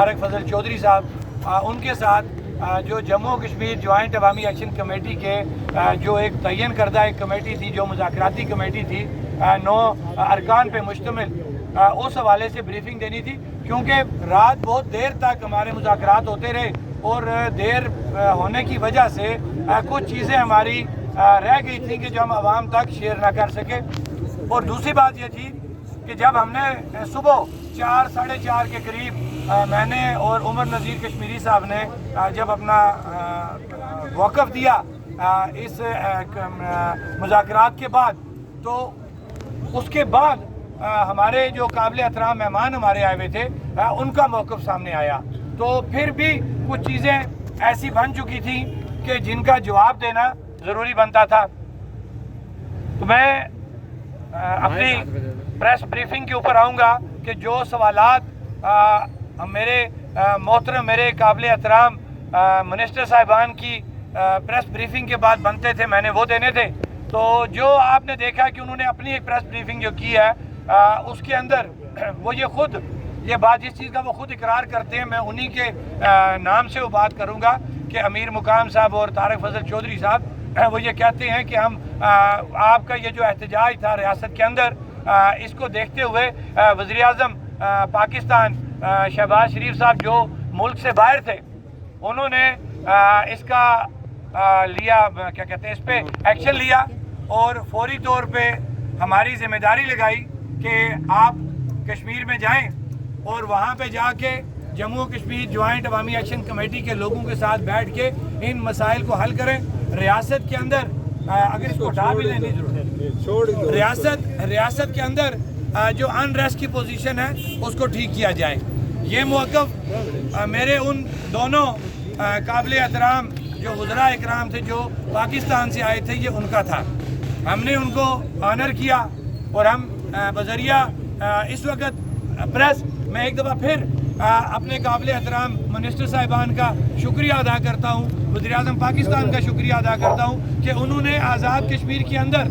طارق فضل چودھری صاحب ان کے ساتھ جو جموں کشمیر جوائنٹ عوامی ایکشن کمیٹی کے جو ایک تعین کردہ ایک کمیٹی تھی، جو مذاکراتی کمیٹی تھی 9 ارکان پہ مشتمل، اس حوالے سے بریفنگ دینی تھی، کیونکہ رات بہت دیر تک ہمارے مذاکرات ہوتے رہے اور دیر ہونے کی وجہ سے کچھ چیزیں ہماری رہ گئی تھیں کہ جو ہم عوام تک شیئر نہ کر سکے۔ اور دوسری بات یہ تھی کہ جب ہم نے صبح 4 ساڑھے 4 کے قریب میں نے اور عمر نذیر کشمیری صاحب نے جب اپنا موقف دیا اس مذاکرات کے بعد، تو اس کے بعد ہمارے جو قابل احترام مہمان ہمارے آئے ہوئے تھے ان کا موقف سامنے آیا، تو پھر بھی کچھ چیزیں ایسی بن چکی تھیں کہ جن کا جواب دینا ضروری بنتا تھا۔ تو میں اپنی پریس بریفنگ کے اوپر آؤں گا کہ جو سوالات میرے محترم میرے قابل احترام منسٹر صاحبان کی پریس بریفنگ کے بعد بنتے تھے، میں نے وہ دینے تھے۔ تو جو آپ نے دیکھا کہ انہوں نے اپنی ایک پریس بریفنگ جو کی ہے اس کے اندر وہ یہ بات جس چیز کا وہ خود اقرار کرتے ہیں، میں انہی کے نام سے وہ بات کروں گا کہ امیر مقام صاحب اور طارق فضل چودھری صاحب وہ یہ کہتے ہیں کہ ہم آپ کا یہ جو احتجاج تھا ریاست کے اندر، اس کو دیکھتے ہوئے وزیر اعظم پاکستان شہباز شریف صاحب جو ملک سے باہر تھے، انہوں نے اس کا لیا کیا کہتے ہیں اس پہ ایکشن لیا اور فوری طور پہ ہماری ذمہ داری لگائی کہ آپ کشمیر میں جائیں اور وہاں پہ جا کے جموں کشمیر جوائنٹ عوامی ایکشن کمیٹی کے لوگوں کے ساتھ بیٹھ کے ان مسائل کو حل کریں۔ ریاست کے اندر اگر اس کو اٹھا بھی لینی ضرورت ہے، ریاست کے اندر جو انریسٹ کی پوزیشن ہے اس کو ٹھیک کیا جائے۔ یہ موقف میرے ان دونوں قابل احترام جو وزراء اکرام تھے جو پاکستان سے آئے تھے، یہ ان کا تھا۔ ہم نے ان کو آنر کیا اور ہم بذریعہ اس وقت پریس میں ایک دفعہ پھر اپنے قابل احترام منسٹر صاحبان کا شکریہ ادا کرتا ہوں، وزیر اعظم پاکستان کا شکریہ ادا کرتا ہوں کہ انہوں نے آزاد کشمیر کے اندر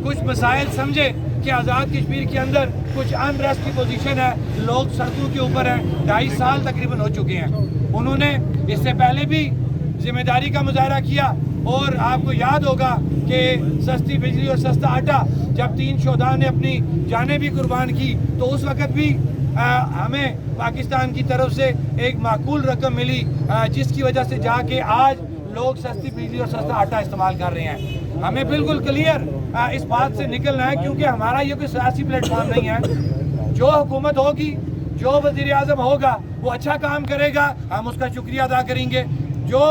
کچھ مسائل سمجھے کہ آزاد کشمیر کے اندر کچھ انریسٹ کی پوزیشن ہے، لوگ سڑکوں کے اوپر ہیں، 2.5 سال تقریباً ہو چکے ہیں۔ انہوں نے اس سے پہلے بھی ذمہ داری کا مظاہرہ کیا اور آپ کو یاد ہوگا کہ سستی بجلی اور سستا آٹا جب 3 شہداء نے اپنی جانیں بھی قربان کی تو اس وقت بھی ہمیں پاکستان کی طرف سے ایک معقول رقم ملی، جس کی وجہ سے جا کے آج لوگ سستی بجلی اور سستا آٹا استعمال کر رہے ہیں۔ ہمیں بالکل کلیئر اس بات سے نکلنا ہے، کیونکہ ہمارا یہ کوئی سیاسی پلیٹ فارم نہیں ہے۔ جو حکومت ہوگی، جو وزیر اعظم ہوگا وہ اچھا کام کرے گا، ہم اس کا شکریہ ادا کریں گے۔ جو